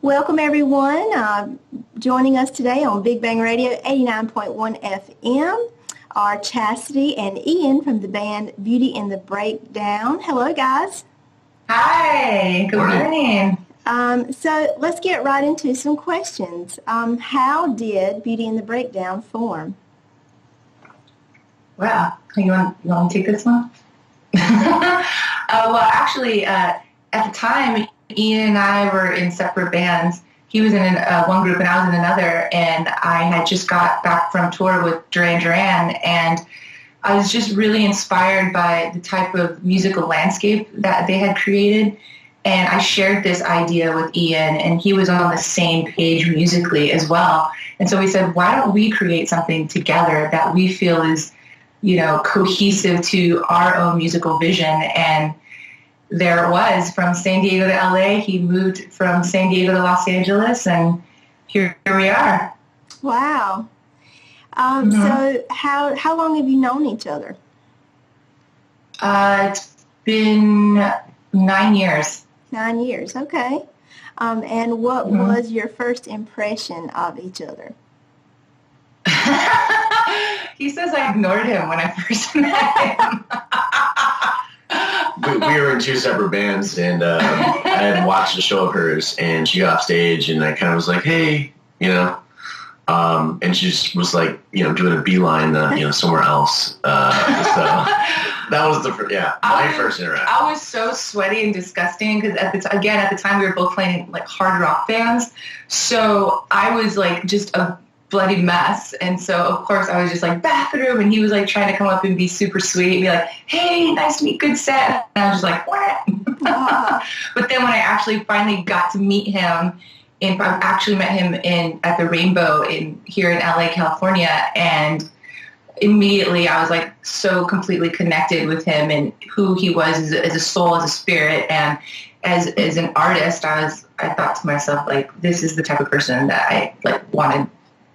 Welcome everyone joining us today on Big Bang Radio 89.1 FM are Chastity and Ian from the band Beauty in the Breakdown. Hello guys. Hi, good morning. So let's get right into some questions. How did Beauty in the Breakdown form? Wow, you want to take this one? Well, actually, at the time, Ian and I were in separate bands. He was in one group and I was in another, and I had just got back from tour with Duran Duran, and I was just really inspired by the type of musical landscape that they had created, and I shared this idea with Ian, and he was on the same page musically as well. And so we said, why don't we create something together that we feel is, cohesive to our own musical vision? And there it was, from San Diego to LA. He moved from San Diego to Los Angeles, and here we are. Wow. So how long have you known each other? It's been 9 years. 9 years, okay. And what was your first impression of each other? He says I ignored him when I first met him. We were in two separate bands, and I had watched a show of hers, and she got off stage, and I kind of was like, hey, and she just was like, doing a beeline, somewhere else. So that was my first interaction. I was so sweaty and disgusting because at the time we were both playing like hard rock bands. So I was like just a bloody mess. And so of course I was just like bathroom, and he was like trying to come up and be super sweet and be like, hey, nice to meet, good set. And I was just like, what? But then when I actually finally got to meet him, I actually met him at the Rainbow here in LA, California, and immediately I was like so completely connected with him and who he was as a soul, as a spirit, and as an artist. I thought to myself, like, this is the type of person that I like wanted to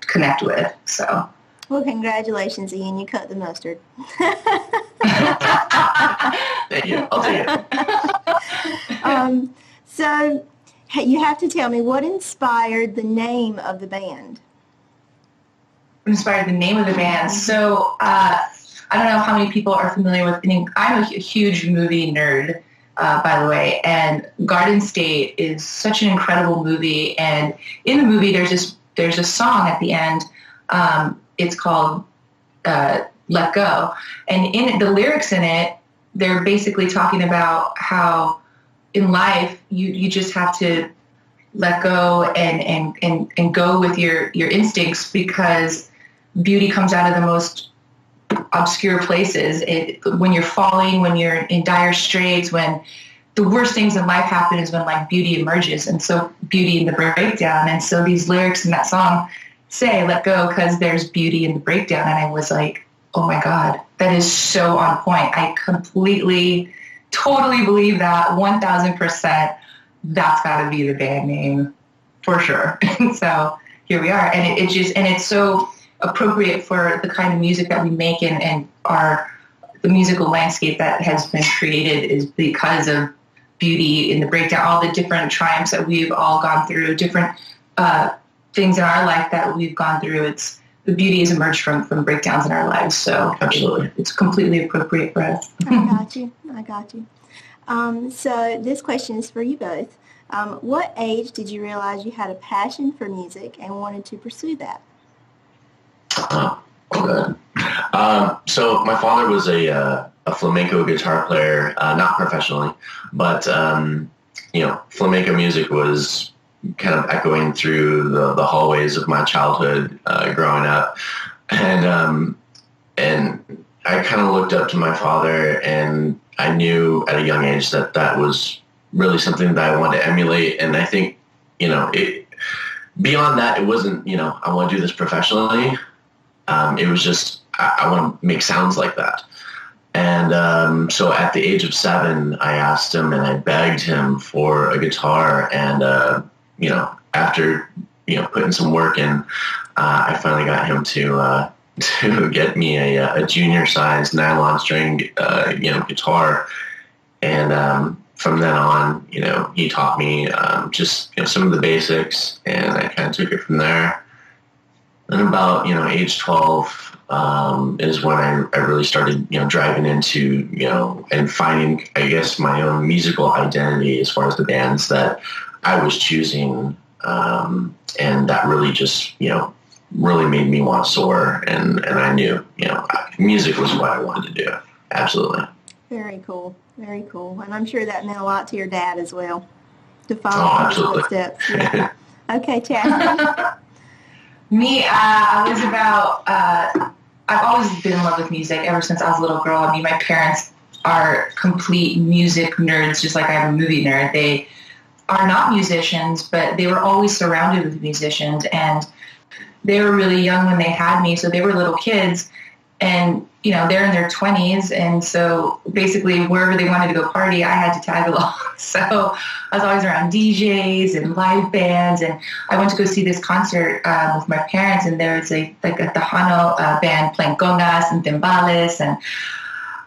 connect with. So, well, congratulations, Ian. You cut the mustard. Thank you. I'll take it. So you have to tell me what inspired the name of the band. Inspired the name of the band. So I don't know how many people are familiar with. I'm a huge movie nerd, by the way, and Garden State is such an incredible movie. And in the movie, there's a song at the end. It's called "Let Go," and in the lyrics in it, they're basically talking about how in life you just have to let go and go with your instincts, because beauty comes out of the most obscure places. When you're falling, when you're in dire straits, when the worst things in life happen is when like beauty emerges. And so beauty in the breakdown. And so these lyrics in that song say, let go because there's beauty in the breakdown. And I was like, oh my God, that is so on point. I completely, totally believe that 1000%. That's got to be the band name for sure. And so here we are. And it's so appropriate for the kind of music that we make, and the musical landscape that has been created is because of beauty in the breakdown, all the different triumphs that we've all gone through, different things in our life that we've gone through. The beauty has emerged from breakdowns in our lives. So absolutely, it's completely appropriate for us. I got you. So this question is for you both. What age did you realize you had a passion for music and wanted to pursue that? Okay. So my father was a flamenco guitar player, not professionally, but flamenco music was kind of echoing through the hallways of my childhood growing up, and I kind of looked up to my father, and I knew at a young age that was really something that I wanted to emulate. And I think beyond that, it wasn't I want to do this professionally. It was just, I want to make sounds like that. And so at the age of 7, I asked him and I begged him for a guitar. And, after, putting some work in, I finally got him to get me a junior sized nylon string, guitar. And from then on, he taught me just some of the basics, and I kind of took it from there. And about age 12 is when I really started driving into and finding, I guess, my own musical identity as far as the bands that I was choosing, and that really just really made me want to soar, and I knew music was what I wanted to do. Absolutely. Very cool. Very cool. And I'm sure that meant a lot to your dad as well, to follow his footsteps. Yeah. Okay, Chastity. Me, I've always been in love with music ever since I was a little girl. I mean, my parents are complete music nerds, just like I'm a movie nerd. They are not musicians, but they were always surrounded with musicians, and they were really young when they had me, so they were little kids, and they're in their 20s, and so basically wherever they wanted to go party, I had to tag along. So I was always around DJs and live bands, and I went to go see this concert with my parents, and there was a Tejano band playing congas and timbales, and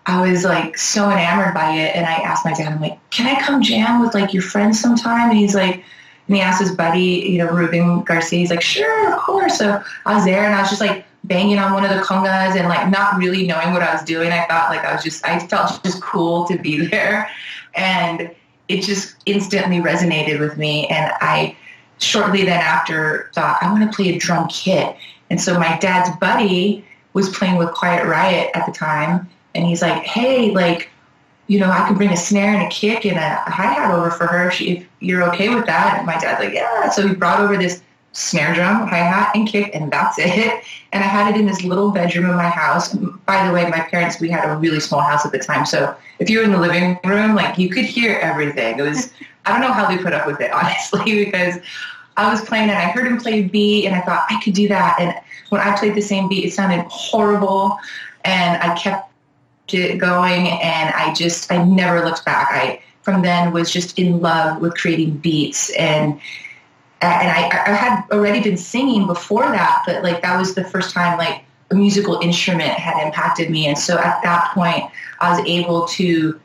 I was like so enamored by it, and I asked my dad, I'm like, can I come jam with like your friends sometime? And he's like, and he asked his buddy, Ruben Garcia, he's like, sure, of course. So I was there, and I was just like banging on one of the congas and like not really knowing what I was doing. I thought like I felt just cool to be there, and it just instantly resonated with me. And I shortly then after thought, I want to play a drum kit. And so my dad's buddy was playing with Quiet Riot at the time, and he's like, hey, like, I could bring a snare and a kick and a hi-hat over for her if you're okay with that. And my dad's like, yeah. So he brought over this snare drum, hi-hat, and kick, and that's it. And I had it in this little bedroom in my house. By the way, my parents, we had a really small house at the time. So if you were in the living room, like, you could hear everything. It was, I don't know how they put up with it, honestly, because I was playing and I heard him play a beat, and I thought I could do that. And when I played the same beat, it sounded horrible, and I kept it going, and I never looked back. I from then was just in love with creating beats, and I had already been singing before that, but like that was the first time like a musical instrument had impacted me. And so at that point I was able to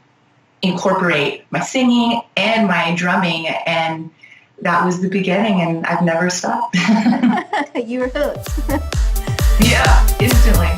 incorporate my singing and my drumming, and that was the beginning, and I've never stopped. You were hooked. Yeah, instantly.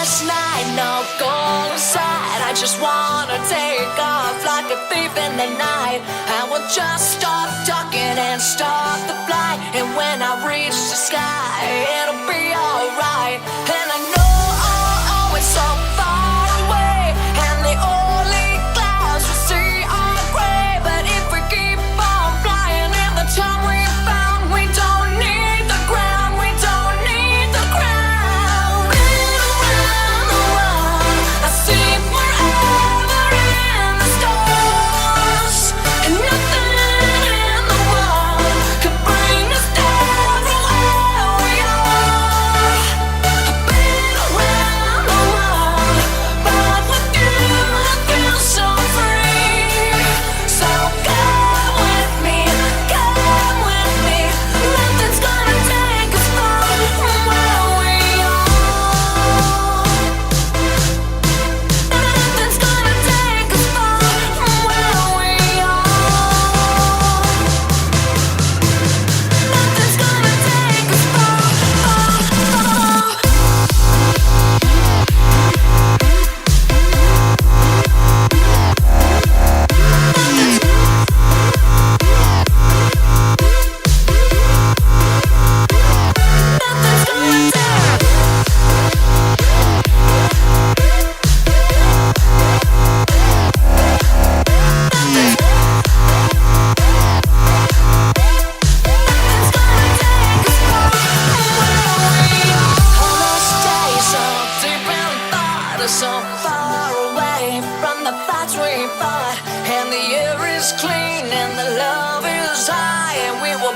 This night, no go inside. I just wanna take off like a thief in the night. I will just stop talking and start the flight. And when I reach the sky, it'll be alright. And I know I'll always so far away, and the only clouds we see are gray. But if we keep on flying in the time we found, we don't need the ground, we don't need the ground.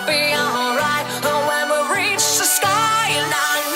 Be alright when we reach the sky, and I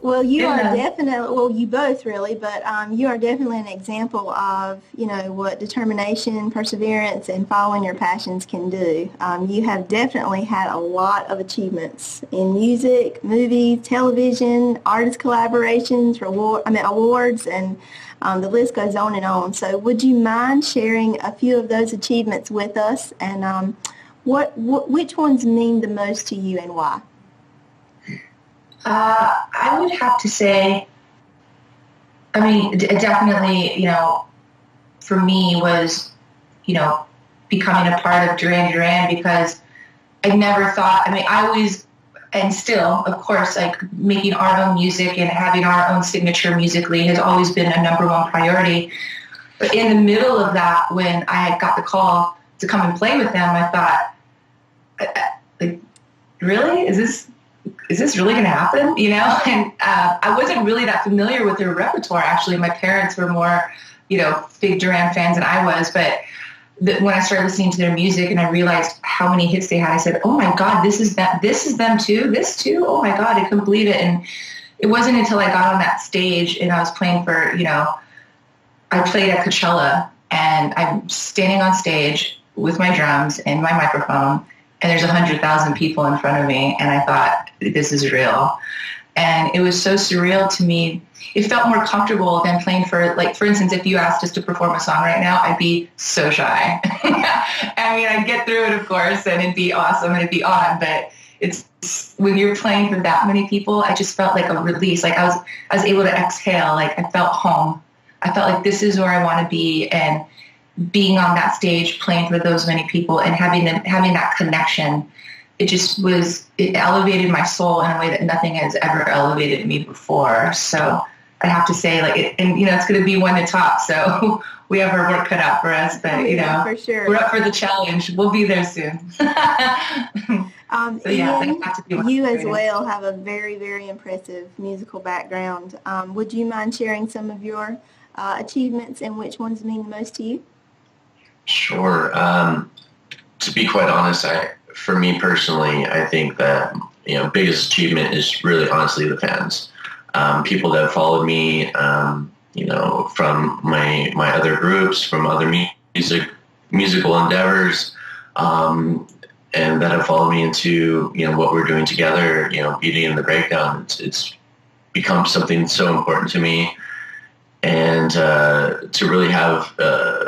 Well, you are Yeah. definitely, well, you both really, but you are definitely an example of, what determination, perseverance, and following your passions can do. You have definitely had a lot of achievements in music, movies, television, artist collaborations, awards, and the list goes on and on. So would you mind sharing a few of those achievements with us, and which ones mean the most to you and why? I would have to say, I mean, definitely, for me was, becoming a part of Duran Duran, because I never thought, I mean, I always, and still, of course, like making our own music and having our own signature musically has always been a number one priority. But in the middle of that, when I had got the call to come and play with them, I thought, like, really? Is this really going to happen? And I wasn't really that familiar with their repertoire. Actually, my parents were more, big Duran fans than I was. But when I started listening to their music and I realized how many hits they had, I said, "Oh my God, this is them too. This too. Oh my God, I couldn't believe it." And it wasn't until I got on that stage and I was playing for, I played at Coachella, and I'm standing on stage with my drums and my microphone, and there's 100,000 people in front of me, and I thought, this is real. And it was so surreal to me. It felt more comfortable than playing for, like, for instance, if you asked us to perform a song right now, I'd be so shy. I mean, I'd get through it, of course, and it'd be awesome and it'd be on, but it's when you're playing for that many people, I just felt like a release. Like I was able to exhale. Like I felt home. I felt like this is where I want to be, and being on that stage, playing for those many people and having that connection, it elevated my soul in a way that nothing has ever elevated me before. So I have to say, it's going to be one to top. So we have our work cut out for us, but for sure, we're up for the challenge. We'll be there soon. So yeah, Ian, that got to be you as well have a very, very impressive musical background. Would you mind sharing some of your achievements and which ones mean the most to you? Sure. To be quite honest, for me personally, I think that biggest achievement is really honestly the fans. People that have followed me, from my other groups, from other musical endeavors, and that have followed me into what we're doing together. Beauty and the Breakdown. It's become something so important to me. And to really have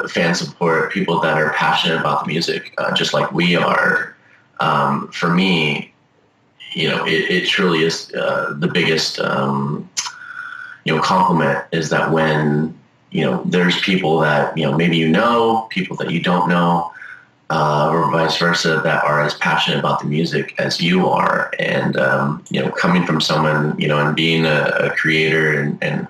fan support, people that are passionate about the music, just like we are, for me, it truly is the biggest, compliment is that when, there's people that, maybe people that you don't know, or vice versa, that are as passionate about the music as you are. And, coming from someone, and being a creator and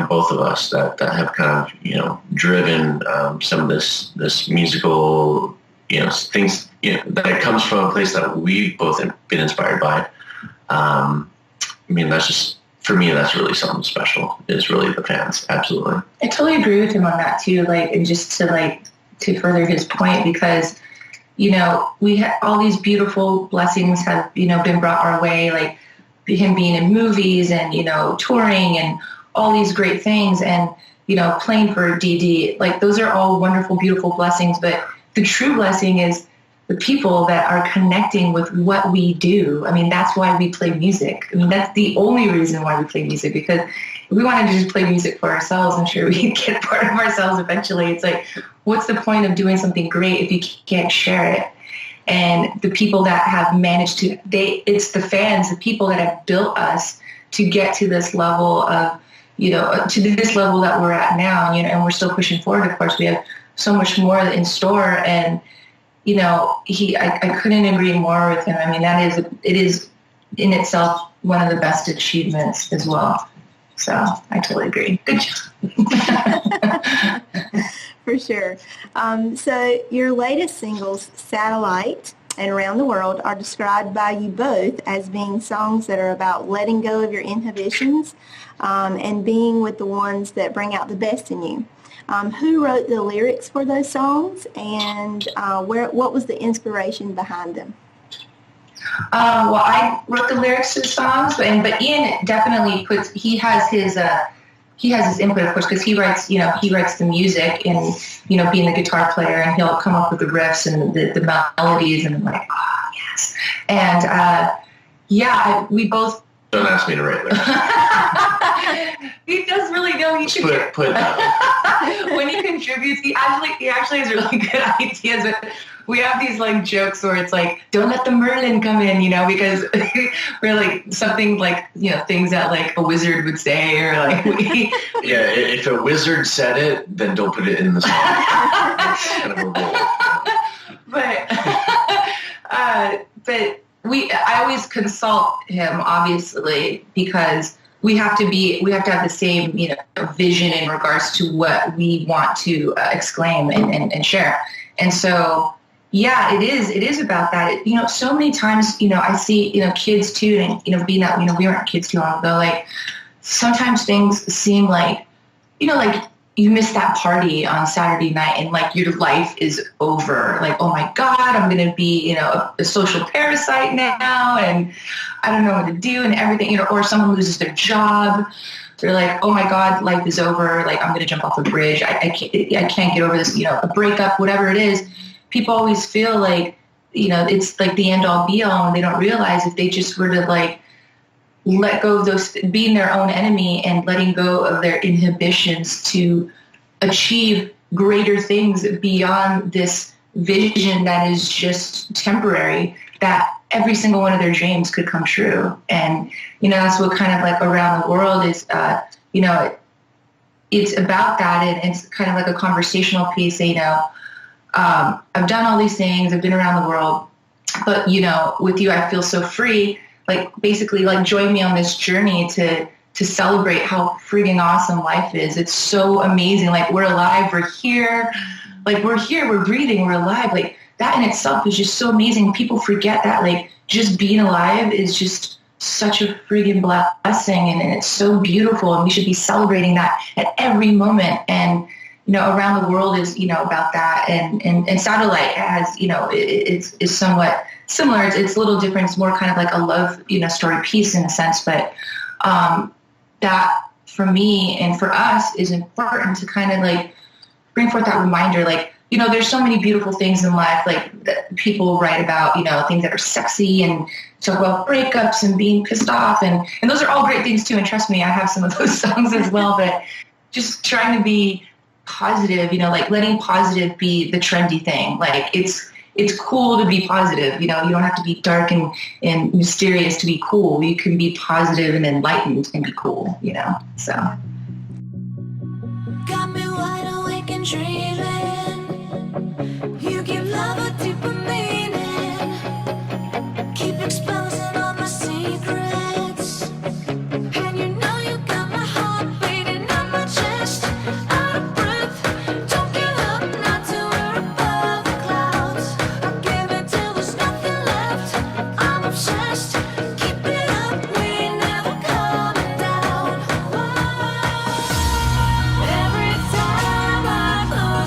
both of us that have kind of, driven some of this musical, things, that it comes from a place that we've both been inspired by. I mean, that's just, for me, that's really something special, is really the fans. Absolutely. I totally agree with him on that too. And just to further his point, because, we had all these beautiful blessings have, been brought our way, like him being in movies and, touring and all these great things, and, playing for DD, like those are all wonderful, beautiful blessings. But the true blessing is the people that are connecting with what we do. I mean, that's why we play music. I mean, that's the only reason why we play music, because if we wanted to just play music for ourselves, I'm sure we'd get part of ourselves eventually. It's like, what's the point of doing something great if you can't share it? And the people that have managed to, it's the fans, the people that have built us to get to this level of, to this level that we're at now, and we're still pushing forward. Of course, we have so much more in store, and, I couldn't agree more with him. I mean, it is in itself one of the best achievements as well. So I totally agree. Good job. For sure. So your latest singles, Satellite and Around the World, are described by you both as being songs that are about letting go of your inhibitions and being with the ones that bring out the best in you. Who wrote the lyrics for those songs, and what was the inspiration behind them? Well, I wrote the lyrics to the songs, but Ian definitely he has his input, of course, because he writes the music and, being the guitar player, and he'll come up with the riffs and the melodies, and I'm like, oh, yes. And, we both. Don't ask me to write lyrics. He does really know he should. Put that. When he contributes, he actually has really good ideas. But we have these like jokes where it's like, don't let the Merlin come in, because we're like something like, things that like a wizard would say, or like Yeah, if a wizard said it, then don't put it in the song. That's kind of a rule. But I always consult him, obviously, because we have to have the same, vision in regards to what we want to exclaim and share. And so, yeah, it is about that. So many times, I see, kids too, and, being that, we weren't kids too long ago, like sometimes things seem like, like you missed that party on Saturday night and like your life is over. Like, oh my God, I'm going to be, a social parasite now, and I don't know what to do and everything, or someone loses their job. They're like, oh my God, life is over. Like, I'm going to jump off the bridge. I can't get over this, a breakup, whatever it is. People always feel like, it's like the end all be all, and they don't realize if they just were to like let go of those, being their own enemy and letting go of their inhibitions to achieve greater things beyond this vision that is just temporary, that every single one of their dreams could come true. And, that's what kind of like around the world is, it's about that. And it's kind of like a conversational piece, I've done all these things, I've been around the world, but, with you, I feel so free. Like, basically, like, join me on this journey to celebrate how freaking awesome life is. It's so amazing. Like, we're alive, we're here. Like, we're here, we're breathing, we're alive. Like, that in itself is just so amazing. People forget that, like, just being alive is just such a freaking blessing, and it's so beautiful, and we should be celebrating that at every moment. And, around the world is, about that. And Satellite has, it's somewhat similar. It's a little different. It's more kind of like a love, story piece in a sense. But that for me and for us is important to kind of like bring forth that reminder. Like, there's so many beautiful things in life, like that people write about, things that are sexy and talk about breakups and being pissed off. And those are all great things too. And trust me, I have some of those songs as well. But just trying to be positive, like letting positive be the trendy thing. Like it's cool to be positive. You don't have to be dark and mysterious to be cool. You can be positive and enlightened and be cool, so. Got me wide awake and dreaming. You give love a deeper meaning. Keep exposing all my secrets. And you got my heart beating on my chest. Out of breath. Don't give up, not till we're above the clouds. I'll give it till there's nothing left. I'm obsessed. Keep it up, we ain't never coming down. Every time I close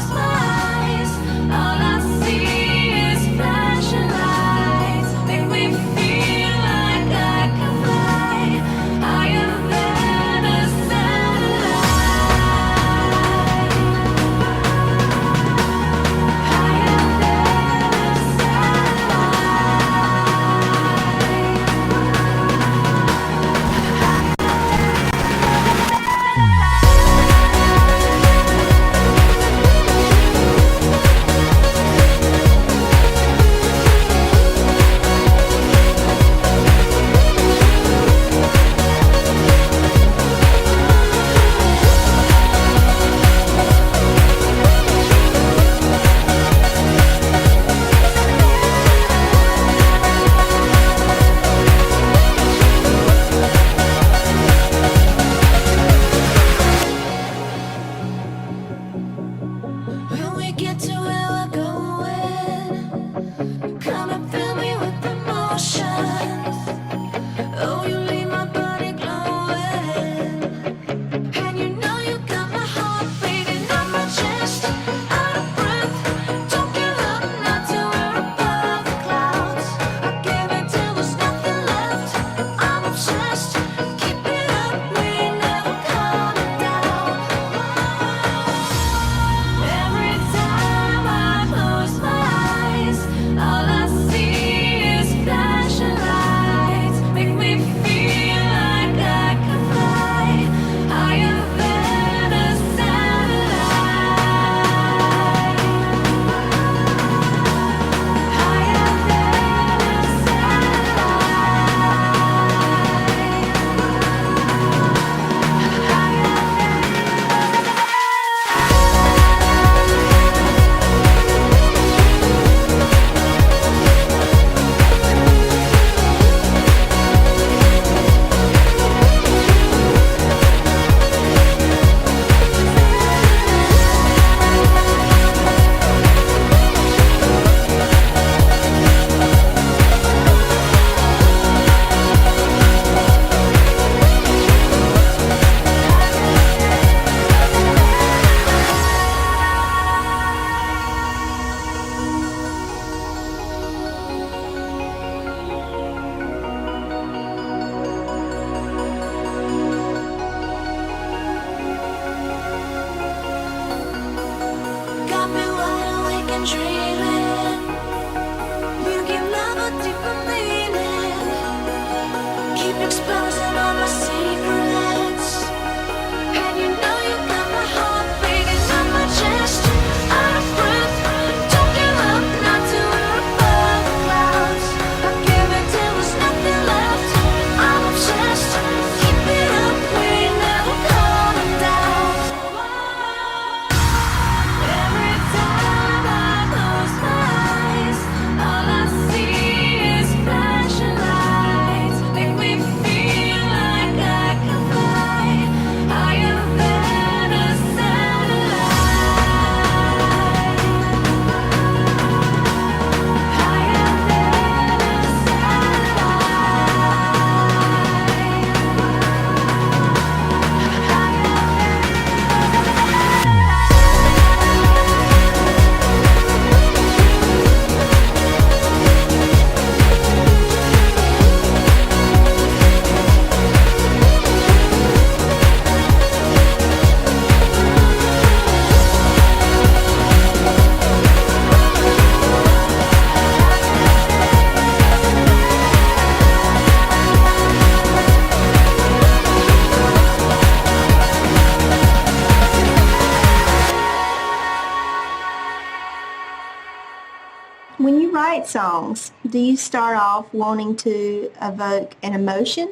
write songs, do you start off wanting to evoke an emotion,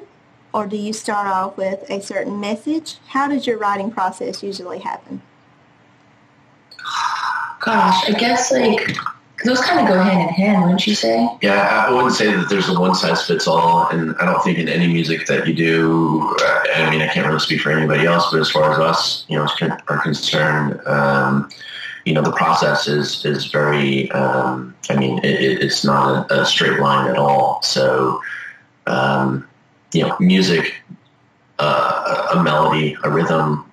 or do you start off with a certain message? How does your writing process usually happen? Gosh, I guess like those kind of go hand in hand, wouldn't you say? Yeah, I wouldn't say that there's a one-size-fits-all, and I don't think in any music that you do, I mean, I can't really speak for anybody else, but as far as us, are concerned, the process is very, it's not a straight line at all. So, music, a melody, a rhythm,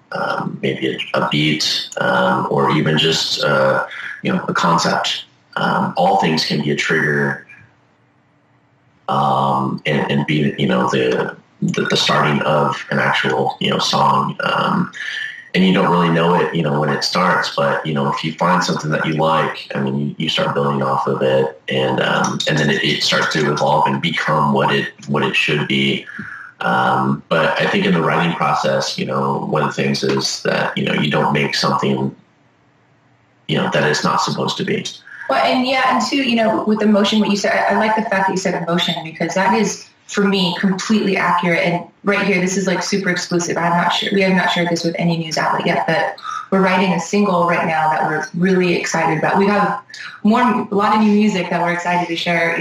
maybe a beat, or even just, a concept. All things can be a trigger, and be, the starting of an actual, song. And you don't really know it, when it starts, but, if you find something that you like, I mean, you start building off of it, and then it starts to evolve and become what it should be. But I think in the writing process, one of the things is that, you don't make something, that it's not supposed to be. Well, and two, with emotion, what you said, I like the fact that you said emotion, because that is, for me, completely accurate. And right here, this is like super exclusive. We have not shared this with any news outlet yet, but we're writing a single right now that we're really excited about. We have a lot of new music that we're excited to share,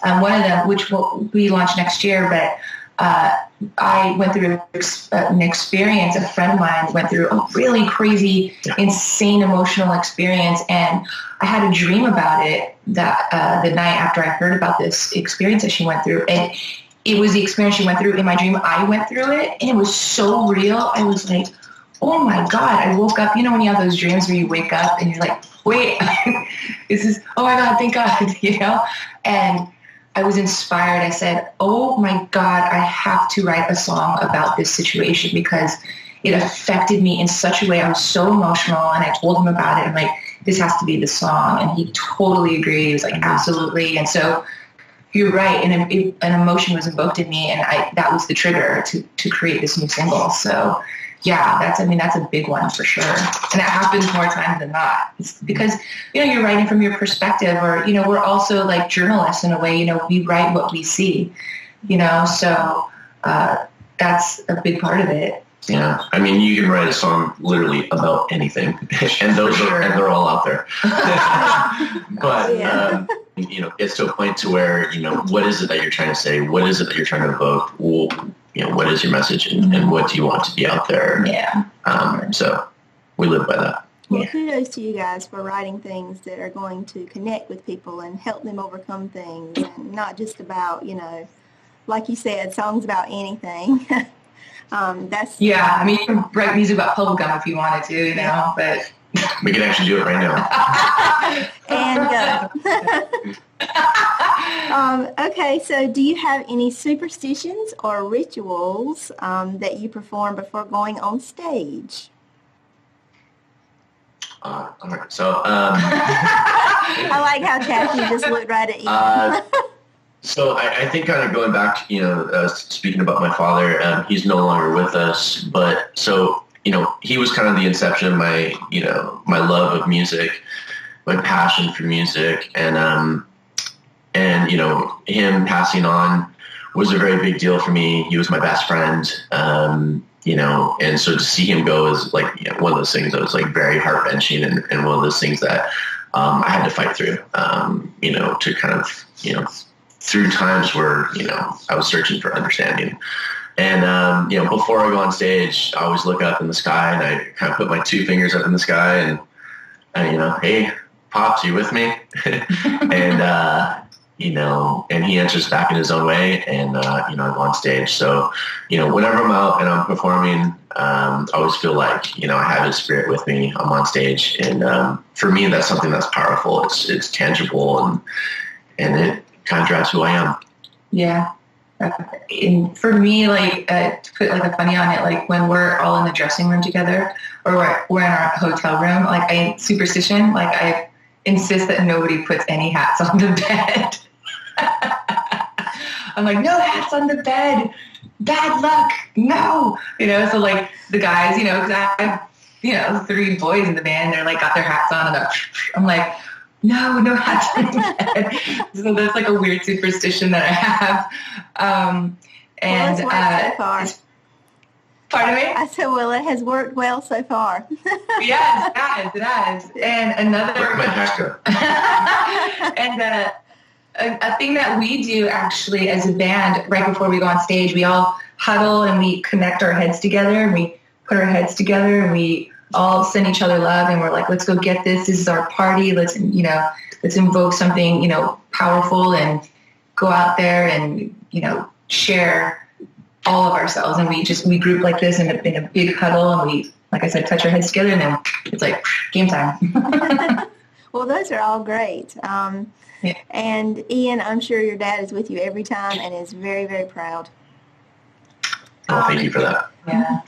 one of them, which will be launched next year, but I went through an experience. A friend of mine went through a really crazy, insane emotional experience, and I had a dream about it that the night after I heard about this experience that she went through. And it was the experience she went through in my dream. I went through it, and it was so real. I was like, oh my God. I woke up, when you have those dreams where you wake up and you're like, wait, oh my God, thank God, and I was inspired. I said, oh my God, I have to write a song about this situation because it affected me in such a way. I was so emotional, and I told him about it. I'm like, this has to be the song. And he totally agreed. He was like, absolutely. And so you're right. And an emotion was invoked in me, and that was the trigger to create this new single. So yeah, that's a big one for sure. And it happens more times than not. It's because, you're writing from your perspective, or, we're also like journalists in a way, we write what we see, so that's a big part of it. Yeah. I mean, you can write a song literally about anything, and they're all out there. But, it's to a point to where, what is it that you're trying to say? What is it that you're trying to evoke? Well, what is your message, and what do you want to be out there? Yeah. So we live by that. Well, kudos to you guys for writing things that are going to connect with people and help them overcome things, and not just about, like you said, songs about anything. Yeah, I mean, you can write music about bubblegum if you wanted to, but... We can actually do it right now. And go. Okay, so do you have any superstitions or rituals that you perform before going on stage? All right, so... I like how Chastity just looked right at you. So I think kind of going back to, speaking about my father, he's no longer with us, but so, he was kind of the inception of my, my love of music, my passion for music, and him passing on was a very big deal for me. He was my best friend, and so to see him go is like one of those things that was like very heart-wrenching, and one of those things that I had to fight through, to kind of, through times where, I was searching for understanding. And, before I go on stage, I always look up in the sky, and I kind of put my two fingers up in the sky and hey, Pops, you with me? And, and he answers back in his own way, and, I go on stage. So, whenever I'm out and I'm performing, I always feel like, I have his spirit with me. I'm on stage. And for me, that's something that's powerful. It's tangible, and it kind of drives who I am. Yeah. And for me, like, to put like a funny on it, like when we're all in the dressing room together, or we're in our hotel room, like superstition, like I insist that nobody puts any hats on the bed. I'm like, no hats on the bed. Bad luck. No. So like the guys, because I have, 3 boys in the band, they're like got their hats on, and I'm like, No hats on your head. So that's like a weird superstition that I have. And it's worked so far. Pardon me? I said, well, it has worked well so far. Yes, it has. And another... Where'd my hat go? And a thing that we do actually as a band, right before we go on stage, we all huddle and we connect our heads together and we put our heads together and we all send each other love and we're like, let's go get this. This is our party. Let's invoke something, powerful and go out there and, share all of ourselves. And we group like this in a big huddle and we, like I said, touch our heads together and then it's like game time. Well, those are all great. Yeah. And Ian, I'm sure your dad is with you every time and is very, very proud. Well, thank you for that. Yeah.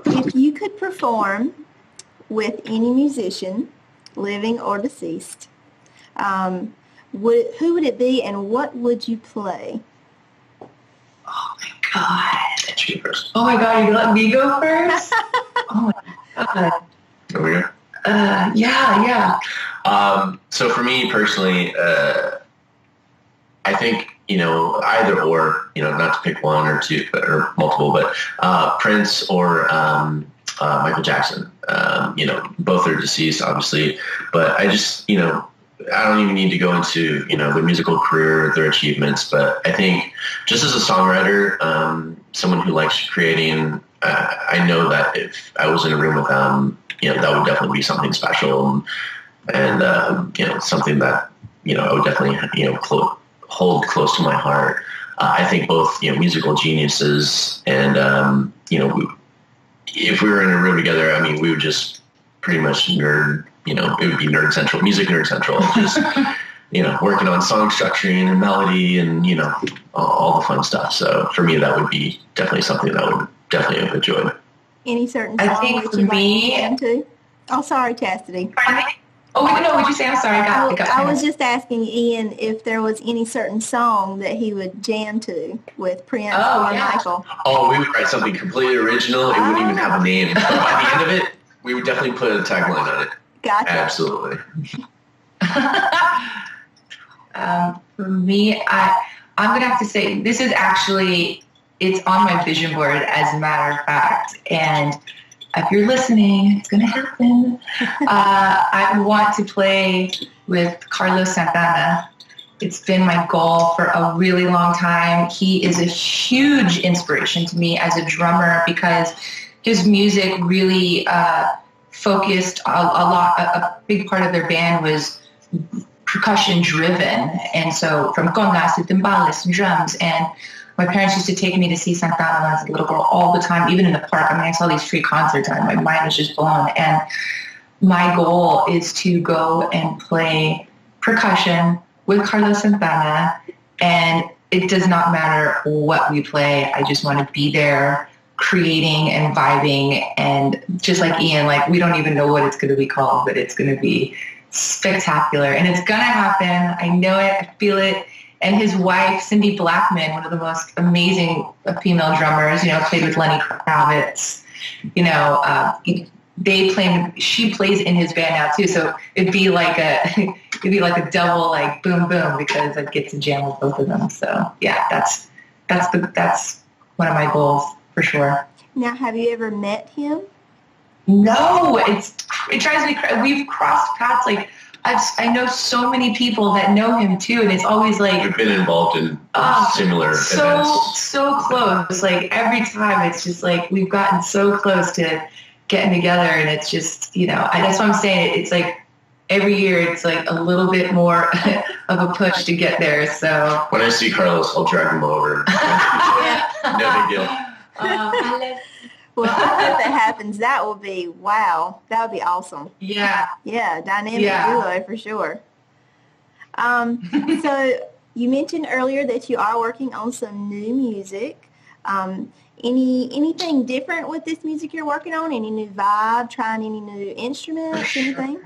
If you could perform with any musician, living or deceased, who would it be and what would you play? Oh my God. You first. Oh my God, you let me go first? Oh my God. Over here. Yeah. So for me personally, I think, either or, not to pick one or two or multiple, but Prince or Michael Jackson. Both are deceased, obviously, but I just, I don't even need to go into, their musical career, their achievements, but I think just as a songwriter, someone who likes creating, I know that if I was in a room with them, that would definitely be something special and something that, I would definitely, hold close to my heart. I think both, musical geniuses and, if we were in a room together, I mean, we would just pretty much nerd, it would be nerd central, music nerd central, just, working on song structuring and melody and, all the fun stuff. So for me, that would be definitely something that I would definitely have enjoyed. Any certain song I think that for you'd me, like to jam to? Oh, sorry, Chastity. Oh, no, what'd you say? I'm sorry. I was just asking Ian if there was any certain song that he would jam to with Prince or Michael. Oh, we would write something completely original. It wouldn't even have a name. But by the end of it, we would definitely put a tagline on it. Gotcha. Absolutely. For me, I'm going to have to say this is actually, it's on my vision board as a matter of fact. And if you're listening, it's going to happen. I want to play with Carlos Santana. It's been my goal for a really long time. He is a huge inspiration to me as a drummer because his music really focused a big part of their band was percussion driven. And so from congas to timbales and drums. And my parents used to take me to see Santana when I was a little girl all the time, even in the park. I mean, I saw these free concerts and my mind was just blown. And my goal is to go and play percussion with Carlos Santana. And it does not matter what we play. I just want to be there creating and vibing. And just like Ian, like we don't even know what it's going to be called, but it's going to be spectacular. And it's going to happen. I know it. I feel it. And his wife, Cindy Blackman, one of the most amazing female drummers, played with Lenny Kravitz. She plays in his band now too. So it'd be like a double like boom boom because I get to jam with both of them. So yeah, that's one of my goals for sure. Now, have you ever met him? No, it drives me crazy. We've crossed paths like. I know so many people that know him too, and it's always like we've been involved in similar events. So close. Like every time, it's just like we've gotten so close to getting together, and it's just that's what I'm saying. It's like every year, it's like a little bit more of a push to get there. So when I see Carlos, I'll drag him over. No big deal. Well, I hope that happens. That will be, wow. That would be awesome. Yeah. Yeah, dynamic duo for sure. So you mentioned earlier that you are working on some new music. Anything different with this music you're working on? Any new vibe? Trying any new instruments? Anything?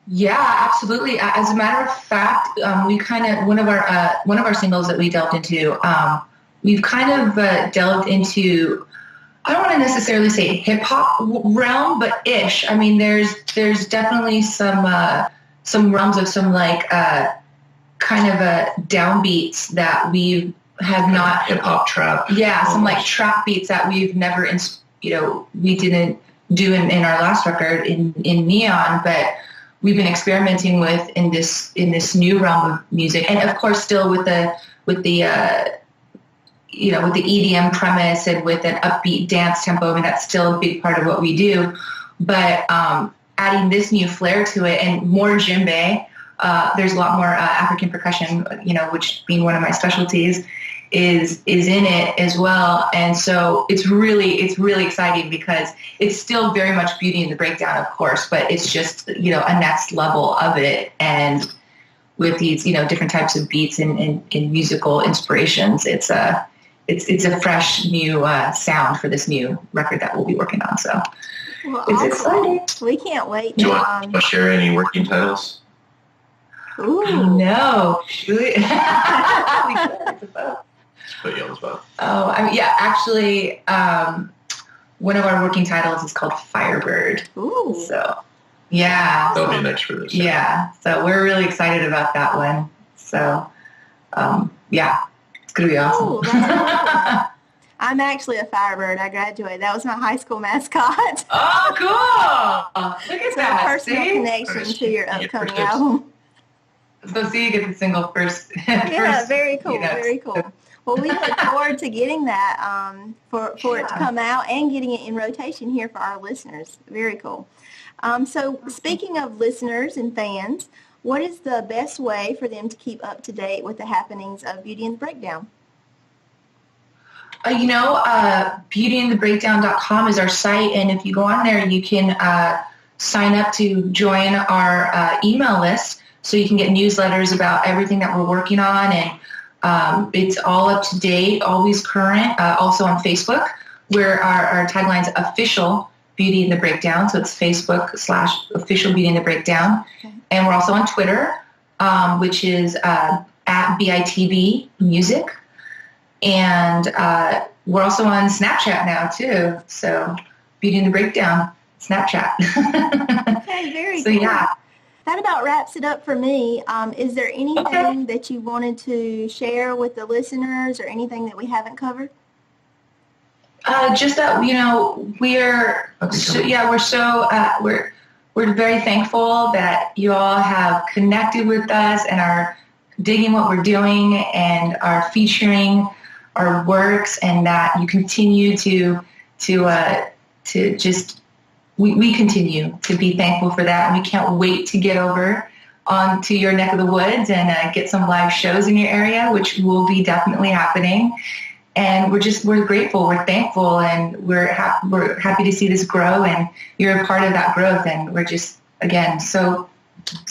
Yeah, absolutely. As a matter of fact, we kind of one of our singles that we delved into. We've kind of delved into I don't want to necessarily say hip hop realm, but ish. I mean, there's definitely some realms of some like kind of downbeats that we have not hip hop trap. Yeah, some like trap beats that we've never, we didn't do in our last record in Neon, but we've been experimenting with in this new realm of music, and of course still with the EDM premise and with an upbeat dance tempo. I mean, that's still a big part of what we do. But adding this new flair to it and more djembe, there's a lot more African percussion, which being one of my specialties, is in it as well. And so it's really exciting because it's still very much Beauty and the Breakdown, of course, but it's just, a next level of it. And with these, different types of beats and musical inspirations, it's a fresh new sound for this new record that we'll be working on. So it's exciting. We can't wait. Do you want to share any working titles? Ooh. No. We could. Put you on the spot. Oh, actually, one of our working titles is called Firebird. Ooh. So, yeah. That'll be next for this. Yeah. So we're really excited about that one. So, it's going to be awesome. Ooh, that's awesome. I'm actually a Firebird. I graduated. That was my high school mascot. Oh, cool. Look at that. Personal connection to your upcoming album. So you get the single first. Yeah, very cool. Very cool. Well, we look forward to getting that for it to come out and getting it in rotation here for our listeners. Very cool. So speaking of listeners and fans, what is the best way for them to keep up to date with the happenings of Beauty and the Breakdown? BeautyandTheBreakdown.com is our site, and if you go on there, you can sign up to join our email list, so you can get newsletters about everything that we're working on, and it's all up to date, always current. Also on Facebook, where our tagline's Official Beauty and the Breakdown, so it's Facebook/Official Beauty and the Breakdown. Okay. And we're also on Twitter, which is at BITB Music. And we're also on Snapchat now, too. So Beauty and the Breakdown, Snapchat. Okay, very cool. So, yeah. That about wraps it up for me. Is there anything that you wanted to share with the listeners or anything that we haven't covered? Just that, we're very thankful that you all have connected with us and are digging what we're doing and are featuring our works, and that you continue to just, we continue to be thankful for that. And we can't wait to get over onto your neck of the woods and get some live shows in your area, which will be definitely happening. And we're grateful, we're thankful, and we're happy to see this grow, and you're a part of that growth. And we're just, again, so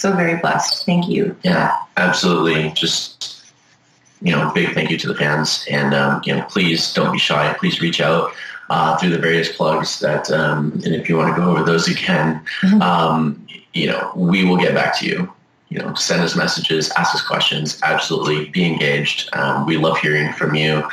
very blessed. Thank you. Yeah, absolutely. Just, big thank you to the fans. And, please don't be shy. Please reach out through the various plugs that, and if you want to go over those, you can. We will get back to you. Send us messages, ask us questions. Absolutely. Be engaged. We love hearing from you.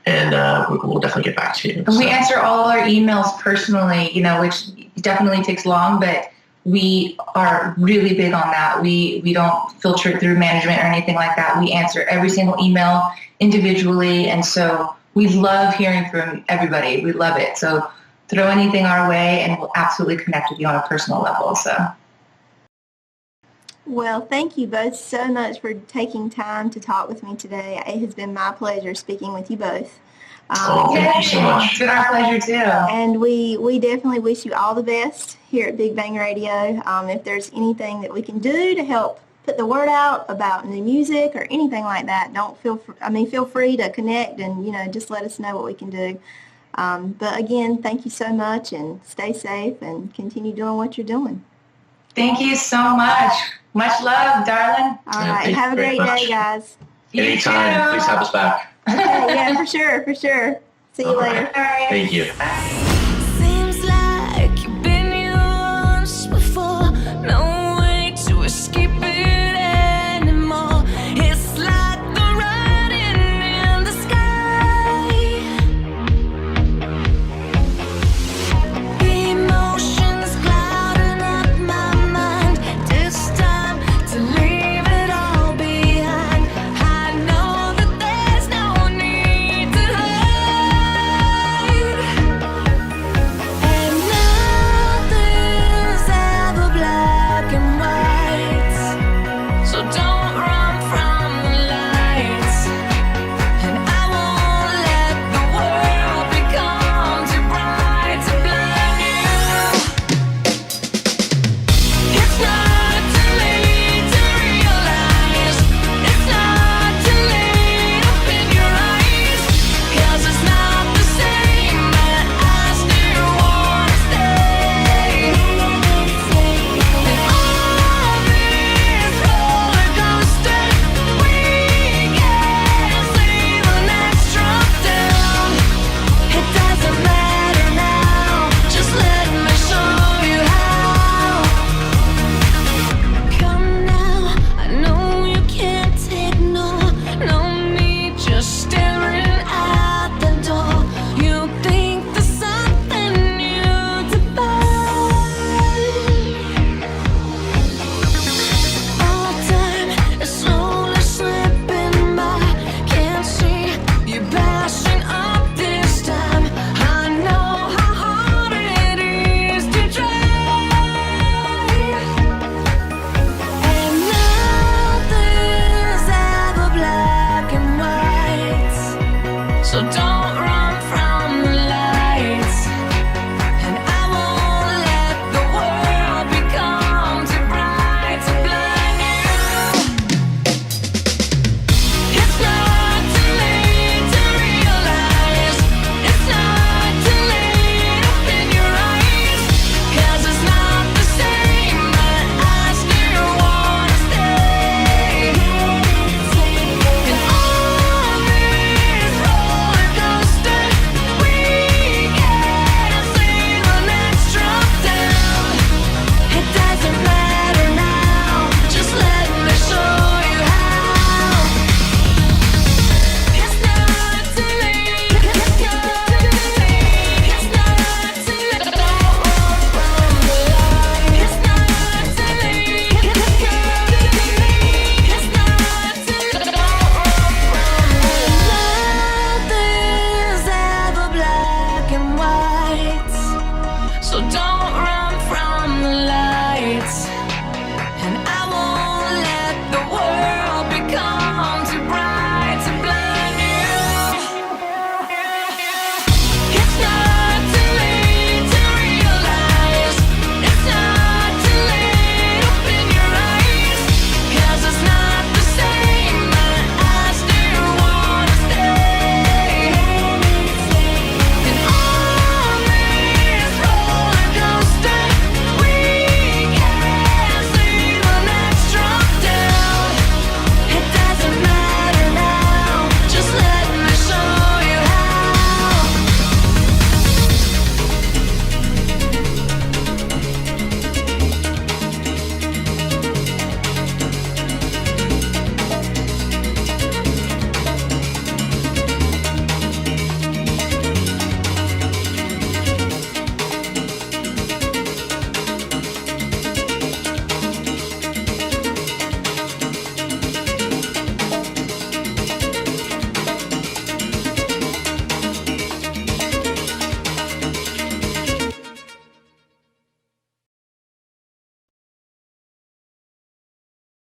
And we'll definitely get back to you. And we answer all our emails personally, which definitely takes long, but we are really big on that. We don't filter it through management or anything like that. We answer every single email individually, and so we love hearing from everybody. We love it. So throw anything our way, and we'll absolutely connect with you on a personal level. So. Well, thank you both so much for taking time to talk with me today. It has been my pleasure speaking with you both. Thank you so much. It's been our pleasure, too. And we definitely wish you all the best here at Big Bang Radio. If there's anything that we can do to help put the word out about new music or anything like that, feel free to connect and, just let us know what we can do. But again, thank you so much, and stay safe and continue doing what you're doing. Thank you so much. Much love, darling. All right. Have a great day, guys. Anytime. Please have us back. Okay, yeah, for sure. See you later. Thank you. Bye.